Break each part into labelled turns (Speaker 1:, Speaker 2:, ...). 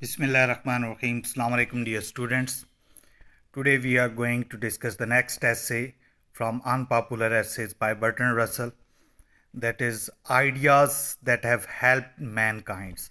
Speaker 1: Bismillahirrahmanirrahim. Assalamu alaikum, dear students. Today we are going to discuss the next essay from Unpopular Essays by Bertrand Russell, that is Ideas that have helped mankind.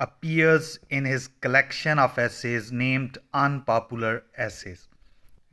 Speaker 1: appears in his collection of essays named Unpopular Essays.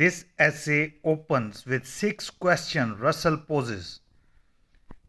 Speaker 1: This essay opens with 6 questions Russell poses.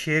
Speaker 1: 6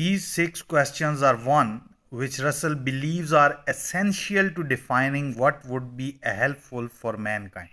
Speaker 1: these 6 questions are one which Russell believes are essential to defining what would be helpful for mankind.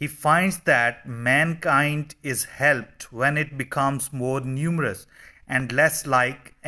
Speaker 1: He finds that mankind is helped when it becomes more numerous and less like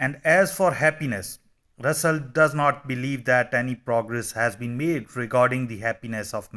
Speaker 1: And as for happiness, Russell does not believe that any progress has been made regarding the happiness of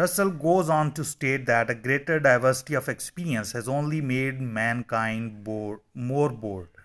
Speaker 1: Russell goes on to state that a greater diversity of experience has only made mankind more bored.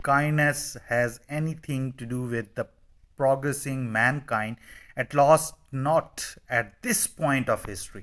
Speaker 1: kindness has anything to do with the progressing mankind, at least not at this point of history.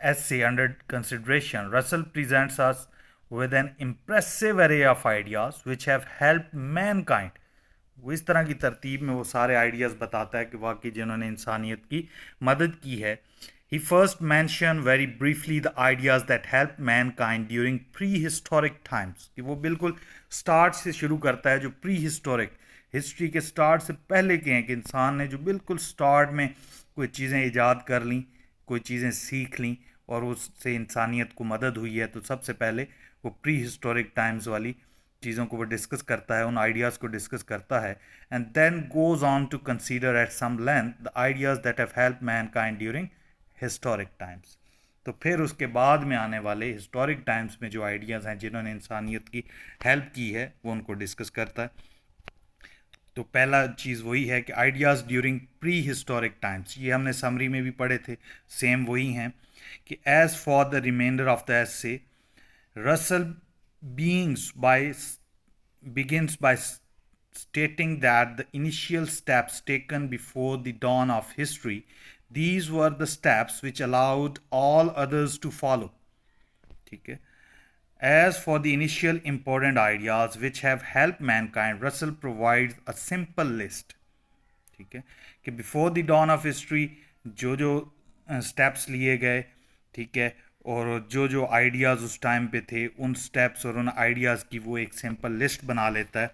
Speaker 1: essay under consideration, Russell presents us with an impressive array of ideas which have helped mankind. وہ اس طرح کی ترتیب میں وہ سارے ideas بتاتا ہے کہ واقعی جنہوں نے انسانیت کی مدد کی ہے. He first mentioned very briefly the ideas that helped mankind during prehistoric times. کہ وہ بالکل سٹارٹ سے شروع کرتا ہے جو پری ہسٹورک ہسٹری کے سٹارٹ سے پہلے کے ہیں کہ انسان نے جو بالکل سٹارٹ میں کوئی چیزیں ایجاد کر لیں, کوئی چیزیں سیکھ لیں اور اس سے انسانیت کو مدد ہوئی ہے, تو سب سے پہلے وہ پری ہسٹورک ٹائمز والی چیزوں کو وہ ڈسکس کرتا ہے, ان آئیڈیاز کو ڈسکس کرتا ہے. And then goes on to consider at some length the ideas that have help mankind during historic times. تو پھر اس کے بعد میں آنے والے ہسٹورک ٹائمس میں جو آئیڈیاز ہیں جنہوں نے انسانیت کی ہیلپ کی ہے وہ ان کو ڈسکس کرتا ہے. تو پہلا چیز وہی ہے کہ آئیڈیاز ڈیورنگ پری ہسٹورک ٹائمس, یہ ہم نے سمری میں بھی پڑھے تھے, سیم وہی ہیں کہ as for the remainder of the ایسے رسل begins by stating that the initial steps taken before the dawn of history, these were the steps which allowed all others to follow. ٹھیک ہے. As for the initial important ideas which have helped mankind, Russell provides a simple list. ٹھیک ہے کہ before the dawn of history جو steps لیے گئے, ٹھیک ہے, اور جو آئیڈیاز اس ٹائم پہ تھے ان سٹیپس اور ان آئیڈیاز کی وہ ایک سمپل لسٹ بنا لیتا ہے.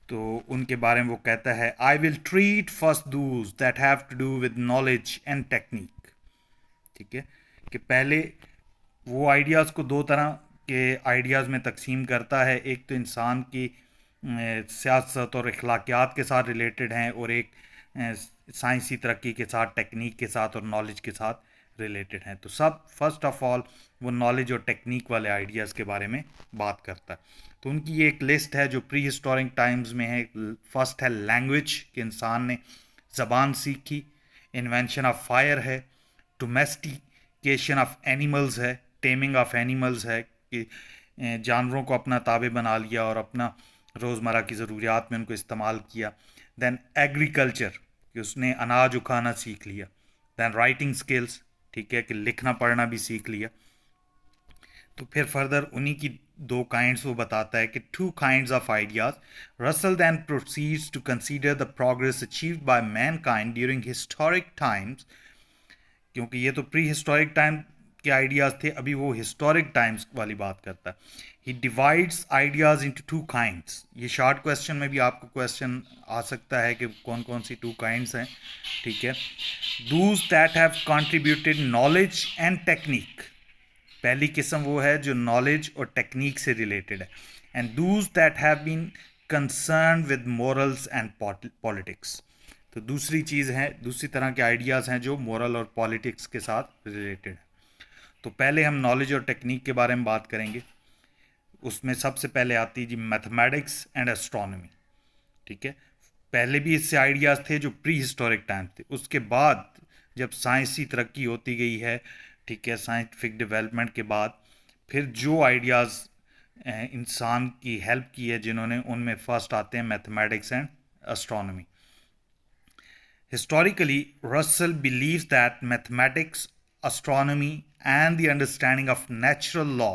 Speaker 1: تو ان کے بارے میں وہ کہتا ہے I will treat first those that have to do with knowledge and technique. ٹھیک ہے کہ پہلے وہ آئیڈیاز کو دو طرح کے آئیڈیاز میں تقسیم کرتا ہے, ایک تو انسان کی سیاست اور اخلاقیات کے ساتھ ریلیٹڈ ہیں, اور ایک سائنسی ترقی کے ساتھ, ٹیکنیک کے ساتھ اور نالج کے ساتھ ریلیٹڈ ہیں. تو سب فرسٹ آف آل وہ نالج اور ٹیکنیک والے آئیڈیاز کے بارے میں بات کرتا ہے. تو ان کی ایک لسٹ ہے جو پری ہسٹورک ٹائمز میں ہے. فرسٹ ہے لینگویج, کہ انسان نے زبان سیکھی. انوینشن آف فائر ہے. ڈومیسٹیکیشن آف اینیملز ہے, ٹیمنگ آف اینیملز ہے, کہ جانوروں کو اپنا تابع بنا لیا اور اپنا روزمرہ کی ضروریات میں ان کو استعمال کیا. دین ایگریکلچر, کہ اس نے اناج اکھانا سیکھ لیا. دین رائٹنگ اسکلس, ٹھیک ہے, کہ لکھنا پڑھنا بھی سیکھ لیا. تو پھر فردر انہی کی دو کائنڈس وہ بتاتا ہے کہ two kinds of ideas. Russell then proceeds to consider the progress achieved by mankind during historic times, کیونکہ یہ تو پری ہسٹورک ٹائم کے آئیڈیاز تھے, ابھی وہ ہسٹورک ٹائمز والی بات کرتا ہے. He divides ideas into two kinds. یہ شارٹ کویسچن میں بھی آپ کو کویسچن آ سکتا ہے کہ کون کون سی ٹو کائنڈس ہیں. ٹھیک ہے. Those that have contributed knowledge and technique, پہلی قسم وہ ہے جو نالج اور ٹیکنیک سے ریلیٹڈ ہے. And those that have been concerned with morals and politics. تو دوسری چیز ہے, دوسری طرح کے آئیڈیاز ہیں جو مورل اور پالیٹکس کے ساتھ ریلیٹڈ ہیں. تو پہلے ہم نالج اور ٹیکنیک کے بارے میں بات کریں گے. اس میں سب سے پہلے آتی جی میتھمیٹکس اینڈ ایسٹرونومی. ٹھیک ہے, پہلے بھی اس سے آئیڈیاز تھے جو پری ہسٹورک ٹائم تھے. اس کے بعد جب سائنسی ترقی ہوتی گئی ہے, ٹھیک ہے, سائنٹیفک ڈیولپمنٹ کے بعد پھر جو آئیڈیاز انسان کی ہیلپ کی ہے جنہوں نے, ان میں فرسٹ آتے ہیں mathematics and astronomy. Historically, Russell believes that mathematics, astronomy, and the understanding of natural law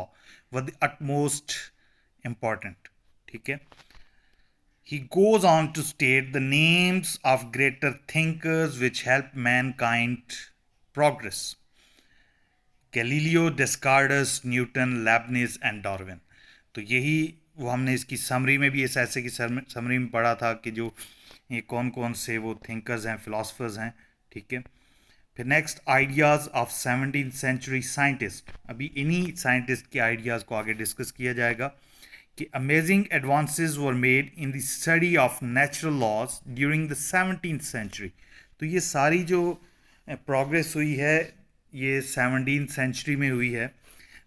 Speaker 1: were the utmost important. ٹھیک ہے. He goes on to state the names of greater thinkers which helped mankind progress. Galileo, Descartes, Newton, Leibniz and Darwin. تو یہی وہ ہم نے اس کی summary میں بھی اس ایسے کی سمری میں پڑھا تھا کہ جو یہ کون کون سے وہ تھنکرز ہیں, فلاسفرز ہیں. ٹھیک ہے. پھر next ideas of 17th century scientist. ابھی انہی سائنٹسٹ کے آئیڈیاز کو آگے ڈسکس کیا جائے گا کہ amazing advances were made in the study of natural laws during the 17th century. تو یہ ساری جو پروگریس ہوئی ہے یہ 17th century میں ہوئی ہے.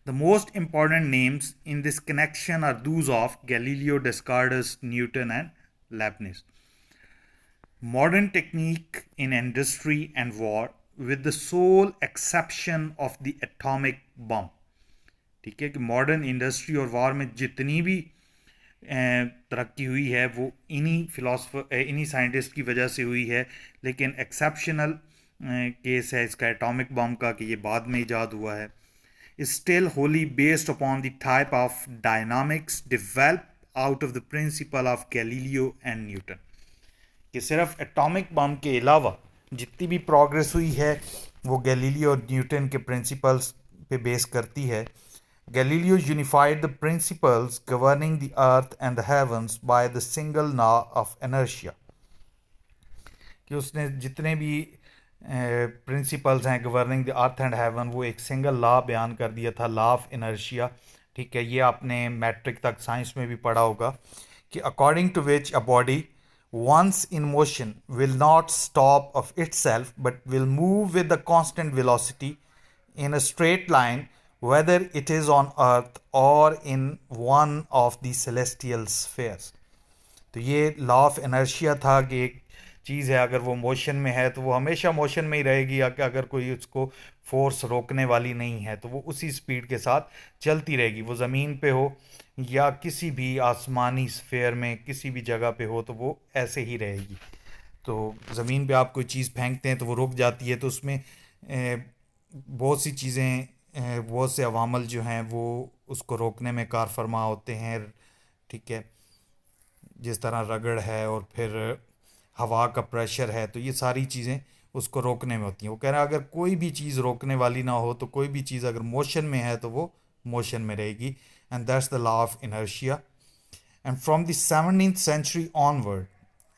Speaker 1: The most important names in this connection are those of Galileo, Descartes, Newton and Leibniz. Modern technique in industry and war with the sole exception of the atomic bomb. ٹھیک ہے کہ modern industry اور وار میں جتنی بھی ترقی ہوئی ہے وہ انہی سائنٹسٹ کی وجہ سے ہوئی ہے, لیکن ایکسیپشنل کیس ہے اس کا ایٹامک بم کا کہ یہ بعد میں ایجاد ہوا ہے. is still wholly based upon the type of dynamics developed out of the principle of Galileo and Newton. کہ صرف اٹامک بم کے علاوہ جتنی بھی پروگرس ہوئی ہے وہ گیلیلیو اور نیوٹن کے پرنسپلس پہ بیس کرتی ہے. Galileo unified the principles governing the earth and the heavens by the single law of inertia. کہ اس نے جتنے بھی پرنسپلز ہیں governing the earth and heaven وہ ایک سنگل لا بیان کر دیا تھا, لا آف انرشیا. ٹھیک ہے, یہ آپ نے میٹرک تک سائنس میں بھی پڑھا ہوگا کہ according to which a body once in motion will not stop of itself but will move with the constant velocity in a straight line whether it is on earth or in one of the celestial spheres. تو یہ لا of inertia تھا کہ ایک چیز ہے اگر وہ motion میں ہے تو وہ ہمیشہ موشن میں ہی رہے گی, یا کہ اگر کوئی اس کو فورس روکنے والی نہیں ہے تو وہ اسی سپیڈ کے ساتھ چلتی رہے گی, وہ زمین پہ ہو یا کسی بھی آسمانی سفیر میں کسی بھی جگہ پہ ہو تو وہ ایسے ہی رہے گی. تو زمین پہ آپ کوئی چیز پھینکتے ہیں تو وہ رک جاتی ہے, تو اس میں بہت سی چیزیں بہت سے عوامل جو ہیں وہ اس کو روکنے میں کار فرما ہوتے ہیں. ٹھیک ہے, جس طرح رگڑ ہے اور پھر ہوا کا پریشر ہے, تو یہ ساری چیزیں اس کو روکنے میں ہوتی ہیں. وہ کہہ رہا ہے اگر کوئی بھی چیز روکنے والی نہ ہو تو کوئی بھی چیز اگر موشن میں ہے تو وہ موشن میں رہے گی. And that's the law of inertia. And from the 17th century onward,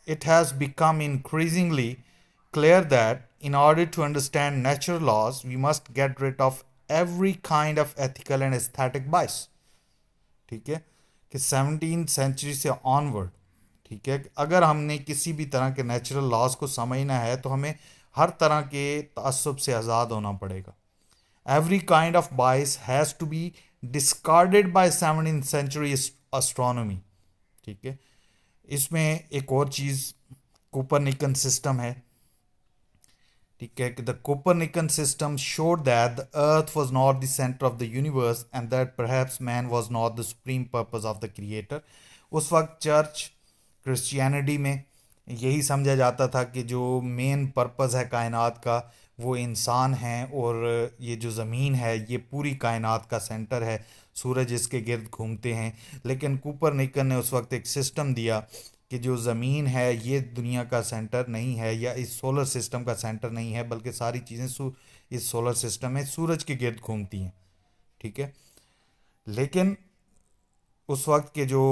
Speaker 1: it has become increasingly clear that in order to understand natural laws, we must get rid of every kind of ethical and aesthetic bias. ٹھیک ہے, کہ 17th century سے onward, ٹھیک ہے, اگر ہم نے کسی بھی طرح کے نیچرل لاز کو سمجھنا ہے تو ہمیں ہر طرح کے تعصب سے آزاد ہونا پڑے گا. Every kind of bias has to be discarded by 17th century astronomy. ٹھیک ہے, اس میں ایک اور چیز کوپرنیکن سسٹم ہے. ٹھیک ہے, کہ the Copernican system showed that the earth was not the center of the universe and that perhaps man was not the supreme purpose of the creator. اس وقت چرچ کرسچینٹی میں یہی سمجھا جاتا تھا کہ جو مین پرپز ہے کائنات کا وہ انسان ہیں, اور یہ جو زمین ہے یہ پوری کائنات کا سینٹر ہے, سورج اس کے گرد گھومتے ہیں. لیکن کوپرنیکن نے اس وقت ایک سسٹم دیا کہ جو زمین ہے یہ دنیا کا سینٹر نہیں ہے یا اس سولر سسٹم کا سینٹر نہیں ہے, بلکہ ساری چیزیں اس سولر سسٹم میں سورج کے گرد گھومتی ہیں. ٹھیک ہے, لیکن اس وقت کے جو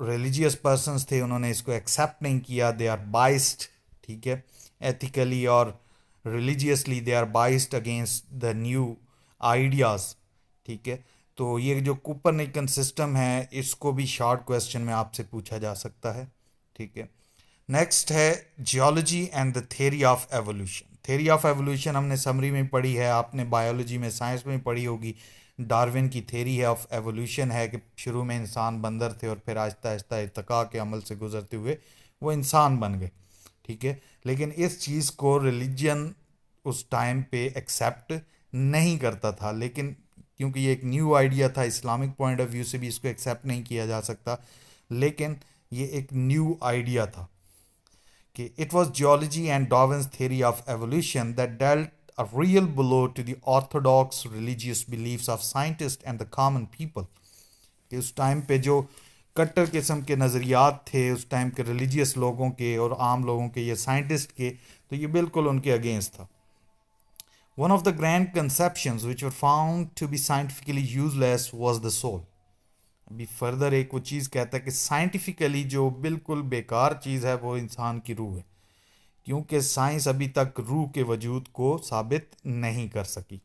Speaker 1: ریلیجیس پرسنس تھے انہوں نے اس کو ایکسیپٹ نہیں کیا. دے آر بائسڈ, ٹھیک ہے, ایتھیکلی اور religiously they are biased against the new ideas. ٹھیک ہے, تو یہ جو کوپرنیکن سسٹم ہے اس کو بھی شارٹ کویسچن میں آپ سے پوچھا جا سکتا ہے. ٹھیک ہے, نیکسٹ ہے geology and the theory of evolution. Theory of evolution ہم نے سمری میں پڑھی ہے, آپ نے بایولوجی میں سائنس میں پڑھی ہوگی. ڈارون کی تھیوری آف ایوولوشن ہے کہ شروع میں انسان بندر تھے اور پھر آہستہ آہستہ ارتقاء کے عمل سے گزرتے ہوئے وہ انسان بن گئے. ٹھیک ہے, لیکن اس چیز کو ریلیجن اس ٹائم پہ ایکسیپٹ نہیں کرتا تھا, لیکن کیونکہ یہ ایک نیو آئیڈیا تھا, اسلامک پوائنٹ آف ویو سے بھی اس کو ایکسیپٹ نہیں کیا جا سکتا, لیکن یہ ایک نیو آئیڈیا تھا کہ it was geology and Darwin's theory of evolution that dealt a real blow to the orthodox religious beliefs of scientists and the common people. کہ اس ٹائم پہ جو کٹر قسم کے نظریات تھے اس ٹائم کے ریلیجیس لوگوں کے اور عام لوگوں کے یا سائنٹسٹ کے, تو یہ بالکل ان کے اگینسٹ تھا. One of the grand conceptions which were found to be scientifically useless was the soul. ابھی فردر ایک وہ چیز کہتا ہے کہ سائنٹیفکلی جو بالکل بیکار چیز ہے وہ انسان کی روح ہے, کیونکہ سائنس ابھی تک روح کے وجود کو ثابت نہیں کر سکی.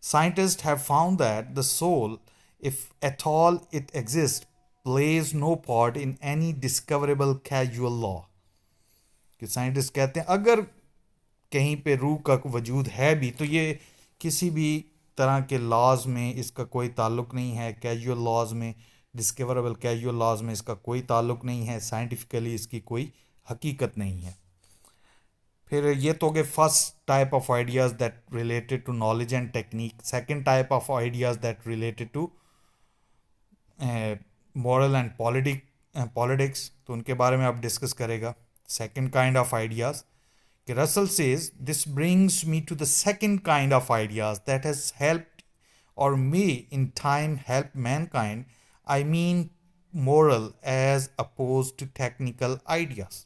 Speaker 1: Scientist have found that the soul if at all it exist plays no part in any discoverable causal law. کہ سائنٹسٹ کہتے ہیں اگر کہیں پہ روح کا وجود ہے بھی تو یہ کسی بھی طرح کے لاز میں اس کا کوئی تعلق نہیں ہے, کیجول لاز میں, ڈسکوریبل کیجول لاز میں اس کا کوئی تعلق نہیں ہے, سائنٹیفکلی اس کی کوئی حقیقت نہیں ہے. پھر یہ تو کہ first type of ideas that related to knowledge and technique. Second type of ideas that related to moral and politics, تو ان کے بارے میں آپ ڈسکس کرے گا. سیکنڈ کائنڈ آف آئیڈیاز کہ Russell says this brings me to the second kind of ideas that has helped or may in time help mankind. I mean moral as opposed to technical ideas.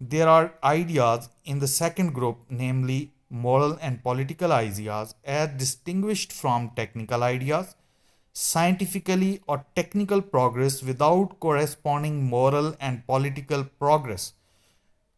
Speaker 1: there are ideas in the second group, namely moral and political ideas, as distinguished from technical ideas. Scientifically or technical progress without corresponding moral and political progress.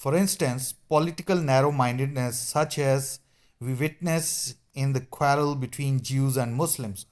Speaker 1: For instance, political narrow-mindedness, such as we witness in the quarrel between Jews and Muslims.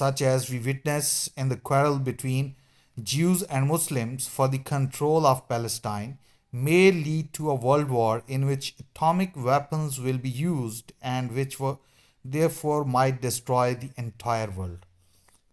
Speaker 1: such as we witness in the quarrel between Jews and Muslims for the control of Palestine may lead to a world war in which atomic weapons will be used and which were therefore might destroy the entire world.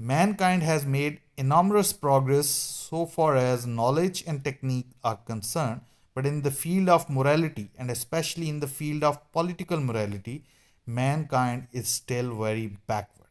Speaker 1: Mankind has made enormous progress so far as knowledge and technique are concerned, but in the field of morality, and especially in the field of political morality, mankind is still very backward.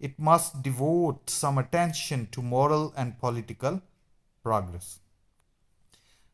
Speaker 1: it must devote some attention to moral and political progress.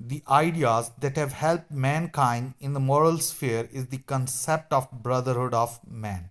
Speaker 1: the ideas that have helped mankind in the moral sphere is the concept of brotherhood of man.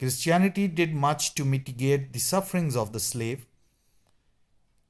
Speaker 1: Christianity did much to mitigate the sufferings of the slave.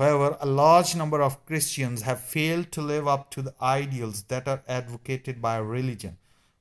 Speaker 1: however a large number of Christians have failed to live up to the ideals that are advocated by religion.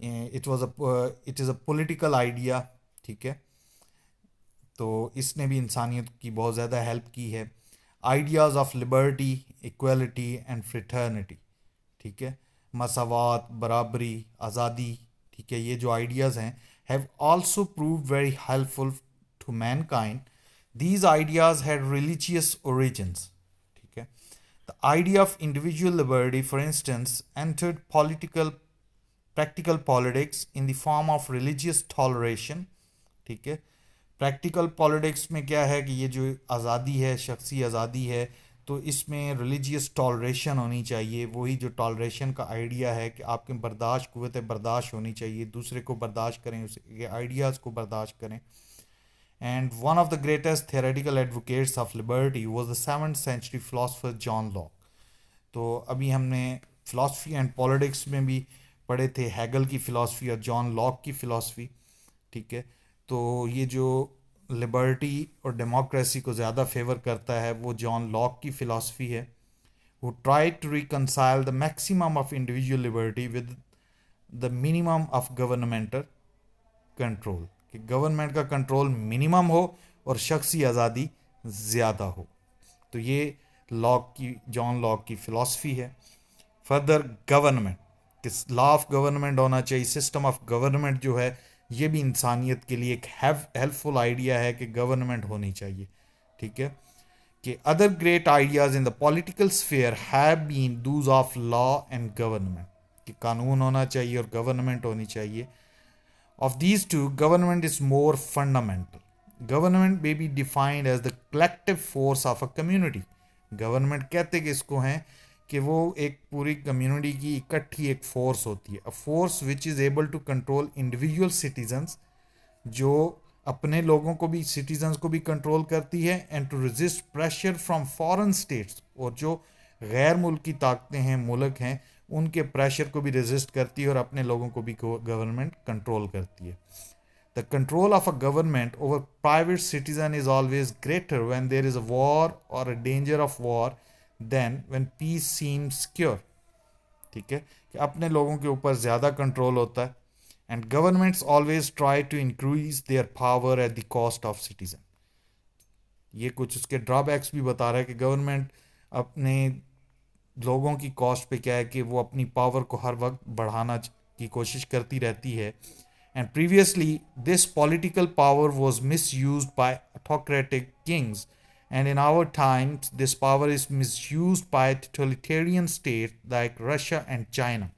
Speaker 1: It is a political idea. ٹھیک ہے, تو اس نے بھی انسانیت کی بہت زیادہ help کی ہے. Ideas of liberty, equality and fraternity. ٹھیک ہے, مساوات, برابری, آزادی. ٹھیک ہے, یہ جو آئیڈیاز ہیں have also proved very helpful to mankind. These ideas had religious origins. ٹھیک ہے, the idea of individual liberty, for instance, entered practical politics in the form of religious toleration. ٹھیک ہے, پریکٹیکل پالیٹکس میں کیا ہے کہ یہ جو آزادی ہے, شخصی آزادی ہے, تو اس میں ریلیجیس ٹالریشن ہونی چاہیے. وہی جو ٹالریشن کا آئیڈیا ہے کہ آپ کے برداشت, قوت برداشت ہونی چاہیے, دوسرے کو برداشت کریں, اس کے آئیڈیاز کو برداشت کریں. And one of the greatest theoretical advocates of liberty was the 7th century philosopher John Locke. تو ابھی ہم نے فلاسفی اینڈ پالیٹکس میں بھی پڑھے تھے ہیگل کی فلاسفی اور جان لاک کی فلاسفی. ٹھیک ہے, تو یہ جو لبرٹی اور ڈیموکریسی کو زیادہ فیور کرتا ہے وہ جان لاک کی فلاسفی ہے. who tried to reconcile the maximum of individual liberty with the minimum of governmental control. کہ گورنمنٹ کا کنٹرول منیمم ہو اور شخصی آزادی زیادہ ہو. تو یہ جان لاک کی فلاسفی ہے. فردر گورنمنٹ, کہ لا آف گورنمنٹ ہونا چاہیے, سسٹم آف گورنمنٹ جو ہے یہ بھی انسانیت کے لیے ایک ہیلپ فل آئیڈیا ہے کہ گورنمنٹ ہونی چاہیے. ٹھیک ہے, کہ other great ideas in the political sphere have been those of law and government, کہ قانون ہونا چاہیے اور گورنمنٹ ہونی چاہیے. Of these two, government is more fundamental. Government may be defined as the collective force of a community. Government کہتے کہ اس کو ہیں کہ وہ ایک پوری کمیونٹی کی اکٹھی ایک فورس ہوتی ہے. A force which is able to control individual citizens, جو اپنے لوگوں کو بھی, سٹیزنز کو بھی کنٹرول کرتی ہے, and to resist pressure from foreign states, اور جو غیر ملکی طاقتیں ہیں, ملک ہیں, ان کے پریشر کو بھی ریزسٹ کرتی ہے اور اپنے لوگوں کو بھی گورنمنٹ کنٹرول کرتی ہے. The control of a government over private citizen is always greater when there is a war or a danger of war than when peace seems secure. ٹھیک ہے, کہ اپنے لوگوں کے اوپر زیادہ کنٹرول ہوتا ہے. And governments always try to increase their power at the cost of citizen. یہ کچھ اس کے ڈرا بیکس بھی بتا رہا ہے کہ گورنمنٹ اپنے لوگوں کی کاسٹ پہ کیا ہے کہ وہ اپنی پاور کو ہر وقت بڑھانا کی کوشش کرتی رہتی ہے. And previously this political power was miss used by autocratic kings, and in our times this power is misused by totalitarian states like Russia and China.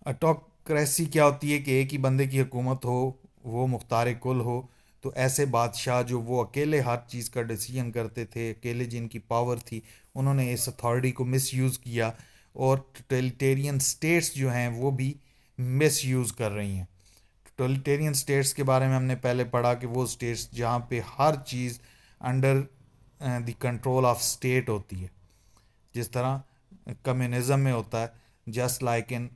Speaker 1: autocracy کیا ہوتی ہے کہ ایک ہی بندے کی حکومت ہو, وہ مختار کل ہو, تو ایسے بادشاہ جو وہ اکیلے ہر چیز کا ڈیسیژن کرتے تھے, اکیلے جن کی پاور تھی, انہوں نے اس اتھارٹی کو مس یوز کیا, اور ٹوٹلیٹیرین اسٹیٹس جو ہیں وہ بھی مس یوز کر رہی ہیں. ٹوٹلیٹیرین اسٹیٹس کے بارے میں ہم نے پہلے پڑھا کہ وہ اسٹیٹس جہاں پہ ہر چیز under the control of state ہوتی ہے, جس طرح کمیونزم میں ہوتا ہے, just like in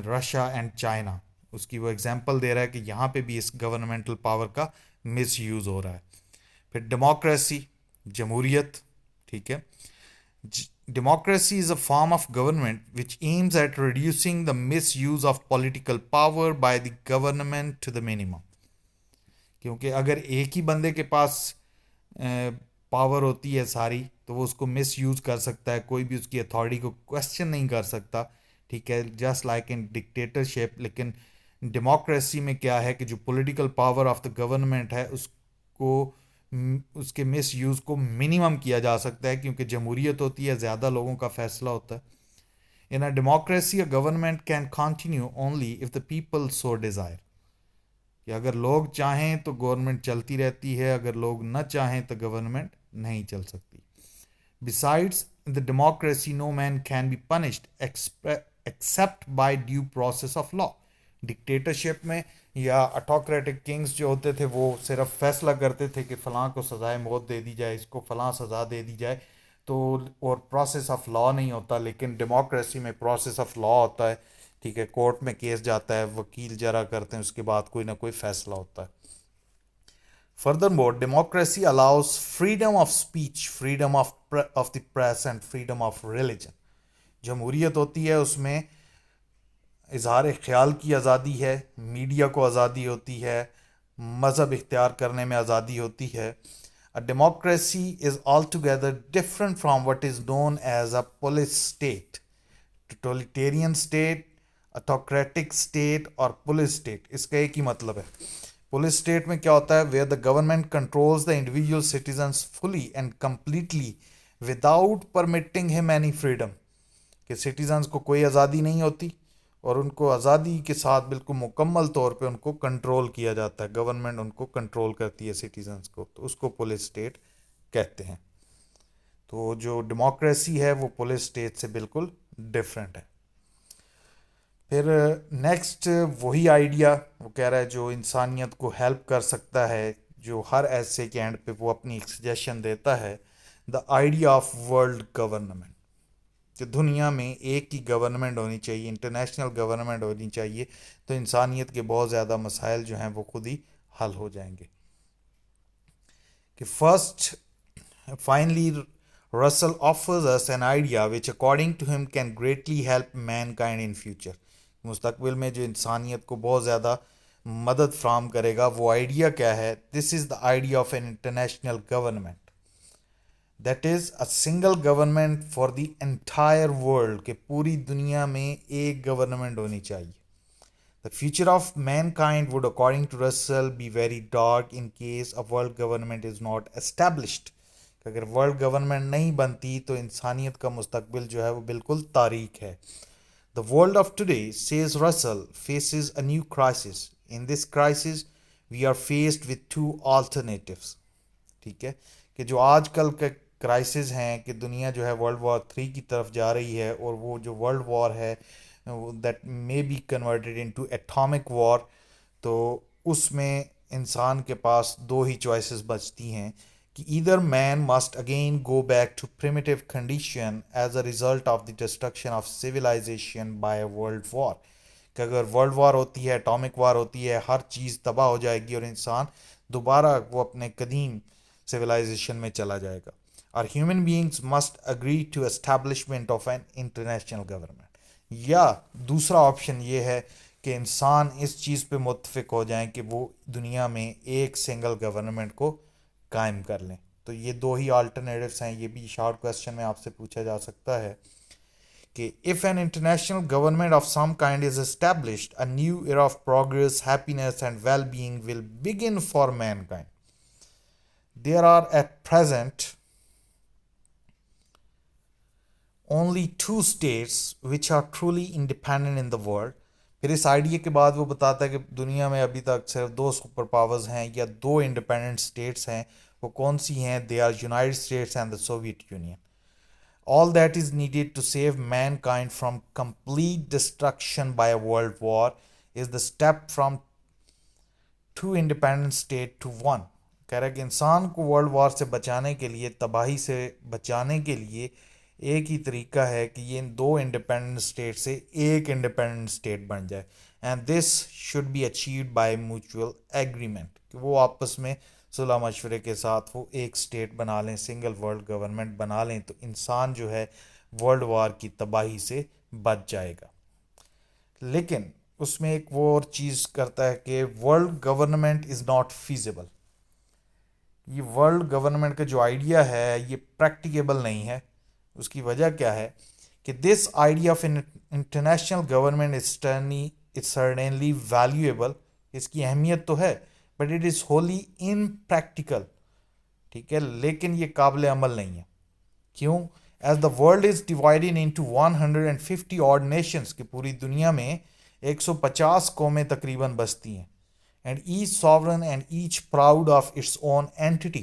Speaker 1: Russia and China. اس کی وہ ایگزامپل دے رہا ہے کہ یہاں پہ بھی اس گورنمنٹل پاور کا مس یوز ہو رہا ہے. پھر ڈیموکریسی, جمہوریت. ٹھیک ہے, democracy is a form of government which aims at reducing the misuse of political power by the government to the minimum. کیونکہ اگر ایک ہی بندے کے پاس پاور ہوتی ہے ساری, تو وہ اس کو مس یوز کر سکتا ہے, کوئی بھی اس کی اتھارٹی کو کویسچن نہیں کر سکتا. ٹھیک ہے, جسٹ لائک ان ڈکٹیٹرشپ. لیکن ڈیموکریسی میں کیا ہے کہ جو political power of the government ہے اس کو, اس کے مس یوز کو منیمم کیا جا سکتا ہے, کیونکہ جمہوریت ہوتی ہے, زیادہ لوگوں کا فیصلہ ہوتا ہے. In a democracy a government can continue only if the people so desire. کہ اگر لوگ چاہیں تو گورنمنٹ چلتی رہتی ہے, اگر لوگ نہ چاہیں تو گورنمنٹ نہیں چل سکتی. Besides, in the democracy, no man can be punished except by due process of law. Dictatorship میں یا autocratic kings جو ہوتے تھے وہ صرف فیصلہ کرتے تھے کہ فلاں کو سزائے موت دے دی جائے, اس کو فلاں سزا دے دی جائے, تو اور پروسیس آف لا نہیں ہوتا. لیکن ڈیموکریسی میں پروسیس آف لا ہوتا ہے. ٹھیک ہے, کورٹ میں کیس جاتا ہے, وکیل جرا کرتے ہیں, اس کے بعد کوئی نہ کوئی فیصلہ ہوتا ہے. Furthermore, democracy allows freedom of speech, freedom of the press and freedom of religion. جمہوریت ہوتی ہے, اس میں اظہار خیال کی آزادی ہے، میڈیا کو آزادی ہوتی ہے، مذہب اختیار کرنے میں آزادی ہوتی ہے. A democracy is altogether different from what is known as a police state. Totalitarian state, autocratic state اور police state اس کا ایک ہی مطلب ہے. پولیس اسٹیٹ میں کیا ہوتا ہے؟ Where the government controls the individual citizens fully and completely without permitting ہم اینی فریڈم. کہ سٹیزنس کو کوئی آزادی نہیں ہوتی اور ان کو آزادی کے ساتھ بالکل مکمل طور پہ ان کو کنٹرول کیا جاتا ہے. گورنمنٹ ان کو کنٹرول کرتی ہے سٹیزنس کو، تو اس کو پولیس اسٹیٹ کہتے ہیں. تو جو ڈیموکریسی ہے وہ پولیس اسٹیٹ سے بالکل ڈفرینٹ ہے. پھر نیکسٹ وہی آئیڈیا وہ کہہ رہا ہے جو انسانیت کو ہیلپ کر سکتا ہے، جو ہر ایسے کے اینڈ پہ وہ اپنی ایک سجیشن دیتا ہے، دا آئیڈیا آف ورلڈ گورنمنٹ. کہ دنیا میں ایک ہی گورنمنٹ ہونی چاہیے، انٹرنیشنل گورنمنٹ ہونی چاہیے، تو انسانیت کے بہت زیادہ مسائل جو ہیں وہ خود ہی حل ہو جائیں گے. کہ فرسٹ فائنلی رسل offers us an idea which according to him can greatly help mankind in future. مستقبل میں جو انسانیت کو بہت زیادہ مدد فراہم کرے گا، وہ آئیڈیا کیا ہے؟ This is the idea of an international government, that is a single government for the entire world. کہ پوری دنیا میں ایک گورنمنٹ ہونی چاہیے. The future of mankind would, according to Russell, be very dark in case a world government is not established. کہ اگر world government نہیں بنتی تو انسانیت کا مستقبل جو ہے وہ بالکل تاریک ہے. The world of today, says Russell, faces a new crisis. In this crisis, we are faced with two alternatives. ٹھیک ہے کہ جو آج کل کے کرائسس ہیں کہ دنیا جو ہے ورلڈ وار 3 کی طرف جا رہی ہے، اور وہ جو ورلڈ وار ہے that may be converted into atomic war. تو اس میں انسان کے پاس دو ہی چوائسز بچتی ہیں کہ either man must again go back to primitive condition as a result of the destruction of civilisation by world war. کہ اگر ورلڈ وار ہوتی ہے، ایٹامک وار ہوتی ہے، ہر چیز تباہ ہو جائے گی اور انسان دوبارہ وہ اپنے قدیم سویلائزیشن میں چلا جائے گا. اور human beings must agree to establishment of an international government. یا دوسرا آپشن یہ ہے کہ انسان اس چیز پہ متفق ہو جائیں کہ وہ دنیا میں ایک سنگل گورنمنٹ کو قائم کر لیں. تو یہ دو ہی آلٹرنیٹیوس ہیں. یہ بھی شارٹ کویسچن میں آپ سے پوچھا جا سکتا ہے کہ if an international government of some kind is established, a new era of progress, happiness and well-being will begin for mankind. There are at present only two states which are truly independent in the world. پھر اس idea کے بعد وہ بتاتا ہے کہ دنیا میں ابھی تک صرف 2 سپر پاورز ہیں یا 2 انڈیپینڈنٹ اسٹیٹس ہیں. وہ کون سی ہیں؟ They are united states and the soviet union. All that is needed to save mankind from complete destruction by a world war is the step from 2 independent state to 1. کہہ رہا ہے کہ انسان کو ورلڈ وار سے بچانے کے لیے، تباہی سے بچانے کے لیے ایک ہی طریقہ ہے کہ یہ ان 2 انڈیپینڈنٹ اسٹیٹ سے ایک انڈیپینڈنٹ اسٹیٹ بن جائے. And this should be achieved by mutual agreement. کہ وہ آپس میں صلح مشورے کے ساتھ وہ ایک اسٹیٹ بنا لیں، سنگل ورلڈ گورنمنٹ بنا لیں، تو انسان جو ہے ورلڈ وار کی تباہی سے بچ جائے گا. لیکن اس میں ایک وہ اور چیز کرتا ہے کہ world government is not feasible. یہ ورلڈ گورنمنٹ کا جو آئیڈیا ہے یہ پریکٹیکیبل نہیں ہے. اس کی وجہ کیا ہے کہ this idea of international government is certainly valuable. اس کی اہمیت تو ہے، but it is wholly impractical. ٹھیک ہے، لیکن یہ قابل عمل نہیں ہے. کیوں؟ As the world is divided into 150 odd nations. کہ پوری دنیا میں 150 قومیں تقریباً بستی ہیں. And each sovereign and each proud of its own entity.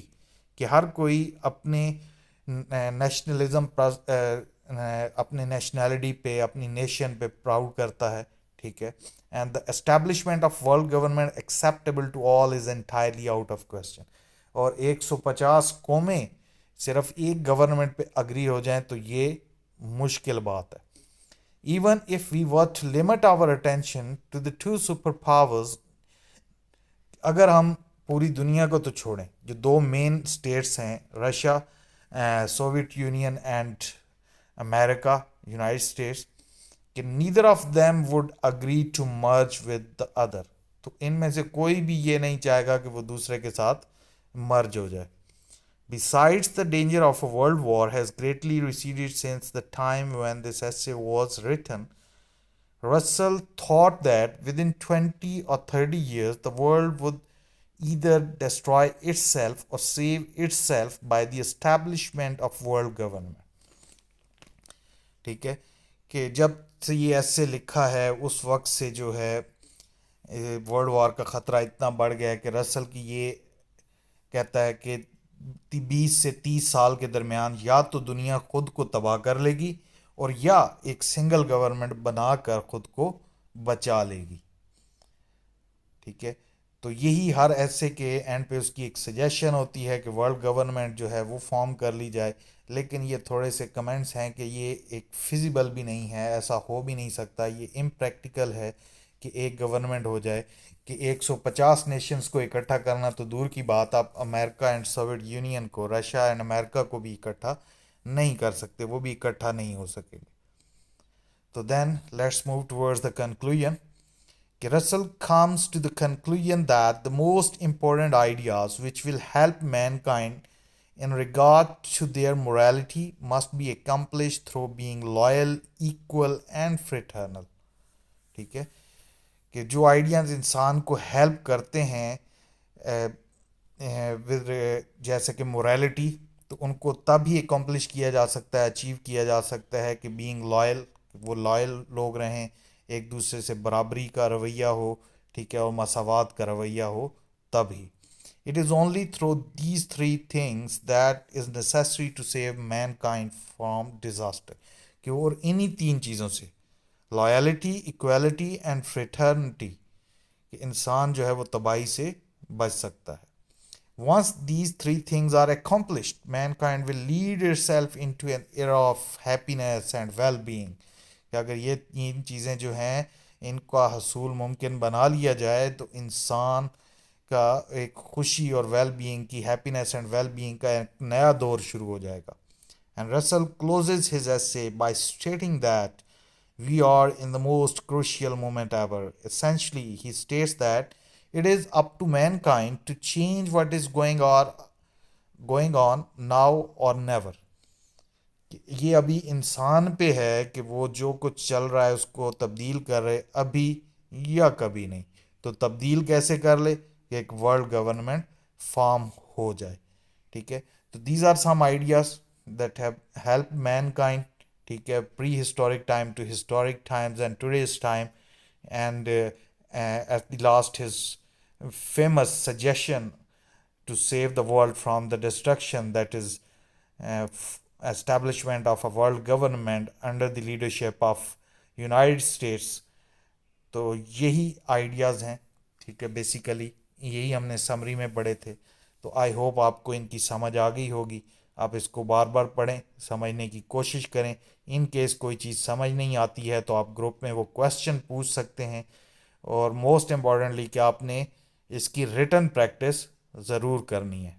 Speaker 1: کہ ہر کوئی اپنے نیشنلزم اپنے نیشنلٹی پہ، اپنی نیشن پہ پراؤڈ کرتا ہے. ٹھیک ہے. And the establishment of world government acceptable to all is entirely out of question. اور 150 قومیں صرف ایک گورنمنٹ پہ اگری ہو جائیں تو یہ مشکل بات ہے. Even if we were to limit our attention to the 2 superpowers. اگر ہم پوری دنیا کو تو چھوڑیں، جو 2 مین اسٹیٹس ہیں، Russia, Soviet Union and America, United States,
Speaker 2: کہ neither of them would agree to merge with the other, تو ان میں سے کوئی بھی یہ نہیں چاہے گا کہ وہ دوسرے کے ساتھ مرج ہو جائے. Besides, the danger of a world war has greatly receded since the time when this essay was written. Russell thought that within 20 or 30 years, the world would either destroy itself or save itself by the establishment of world government. ٹھیک ہے، کہ جب سے یہ ایسے لکھا ہے اس وقت سے جو ہے ورلڈ وار کا خطرہ اتنا بڑھ گیا ہے کہ رسل کی یہ کہتا ہے کہ 20 سے 30 سال کے درمیان یا تو دنیا خود کو تباہ کر لے گی اور یا ایک سنگل گورنمنٹ بنا کر خود کو بچا لے گی. ٹھیک ہے، تو یہی ہر ایسے کے اینڈ پہ اس کی ایک سجیشن ہوتی ہے کہ ورلڈ گورنمنٹ جو ہے وہ فارم کر لی جائے. لیکن یہ تھوڑے سے کمنٹس ہیں کہ یہ ایک فزیبل بھی نہیں ہے، ایسا ہو بھی نہیں سکتا، یہ امپریکٹیکل ہے کہ ایک گورنمنٹ ہو جائے. کہ 150 نیشنز کو اکٹھا کرنا تو دور کی بات، آپ امریکہ اینڈ سوویٹ یونین کو، رشیا اینڈ امریکہ کو بھی اکٹھا نہیں کر سکتے، وہ بھی اکٹھا نہیں ہو سکیں گے. تو then let's move towards the conclusion. کہ Russell comes to the conclusion that the most important ideas which will help mankind in regard to their morality must be accomplished through being loyal, equal and fraternal. ٹھیک ہے، کہ جو ideas انسان کو help کرتے ہیں جیسے کہ موریلٹی، تو ان کو تب ہی اکمپلش کیا جا سکتا ہے، اچیو کیا جا سکتا ہے کہ بینگ لائل، وہ لائل لوگ رہیں، ایک دوسرے سے برابری کا رویہ ہو، ٹھیک ہے، اور مساوات کا رویہ ہو، تب ہی. It is only through these three things that is necessary to save mankind from disaster. کہ اور انہی تین چیزوں سے، لائلٹی، ایکویلٹی اینڈ فریٹرنٹی، کہ انسان جو ہے وہ تباہی سے بچ سکتا ہے. Once these three things are accomplished, mankind will lead itself into an era of happiness and well-being. کہ اگر یہ تین چیزیں جو ہیں ان کا حصول ممکن بنا لیا جائے تو انسان کا ایک خوشی اور ویل بینگ کی، ہیپینس اینڈ ویل بینگ کا ایک نیا دور شروع ہو جائے گا. اینڈ رسل closes his essay by stating that we are in the most crucial moment ever. Essentially, he states that it is up to mankind to change what is going on now or never. یہ ابھی انسان پہ ہے کہ وہ جو کچھ چل رہا ہے اس کو تبدیل کر رہے، ابھی یا کبھی نہیں. تو تبدیل کیسے کر لے؟ کہ ایک ورلڈ گورنمنٹ فارم ہو جائے. ٹھیک ہے، تو these are some ideas that have help mankind. ٹھیک ہے، prehistoric time to historic times and today's time. And at the last his famous suggestion to save the world from the destruction, that is establishment of a world government under the leadership of United States. تو یہی ideas ہیں. ٹھیک ہے، basically یہی ہم نے summary میں پڑھے تھے. تو آئی ہوپ آپ کو ان کی سمجھ آ گئی ہوگی. آپ اس کو بار بار پڑھیں، سمجھنے کی کوشش کریں. ان کیس کوئی چیز سمجھ نہیں آتی ہے تو آپ گروپ میں وہ کویسچن پوچھ سکتے ہیں. اور موسٹ امپورٹنٹلی کہ آپ نے اس کی ریٹن پریکٹس ضرور کرنی ہے.